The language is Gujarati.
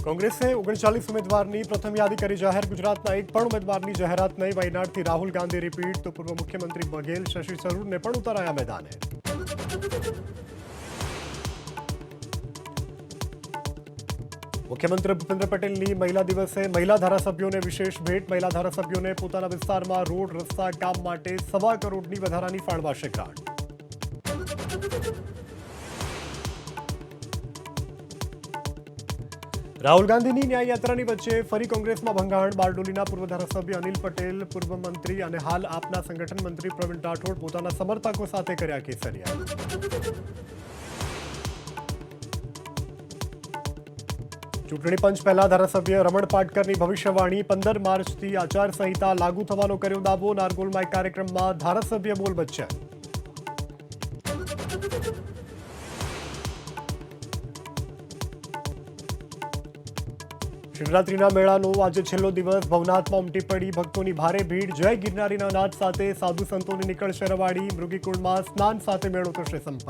કોંગ્રેસે 39 ઉમેદવારની પ્રથમ યાદી કરી જાહેર. ગુજરાતના એક પણ ઉમેદવારની જાહેરાત નહીં. વાયનાડથી રાહુલ ગાંધી રિપીટ તો પૂર્વ મુખ્યમંત્રી બઘેલ, શશી થરૂરને પણ ઉતારાયા મેદાને. મુખ્યમંત્રી ભૂપેન્દ્ર પટેલની મહિલા દિવસે મહિલા ધારાસભ્યોને વિશેષ ભેટ. મહિલા ધારાસભ્યોને પોતાના વિસ્તારમાં રોડ રસ્તા કામ માટે ₹1.25 કરોડની વધારાની ફાળવાશે ગ્રાન્ટ. રાહુલ ગાંધીની ન્યાયયાત્રાની વચ્ચે ફરી કોંગ્રેસમાં ભંગાણ. બારડોલીના પૂર્વ ધારાસભ્ય અનિલ પટેલ, પૂર્વ મંત્રી અને હાલ આપના સંગઠન મંત્રી પ્રવીણ રાઠોડ પોતાના સમર્થકો સાથે કર્યા કેસરિયા. ચૂંટણી પંચ પહેલા ધારાસભ્ય રમણ પાટકરની ભવિષ્યવાણી. 15 માર્ચથી આચારસંહિતા લાગુ થવાનો કર્યો દાવો. નારગોલમાં એક કાર્યક્રમમાં ધારાસભ્ય બોલ બચ્યા. શિવરાત્રીના મેળાનો આજે છેલ્લો દિવસ. ભવનાથમાં ઉમટી પડી ભક્તોની ભારે ભીડ. જય ગિરનારીના નાદ સાથે સાધુ સંતોની નીકળશે રવાડી. મૃગીકુંડમાં સ્નાન સાથે મેળો થશે સંપન્ન.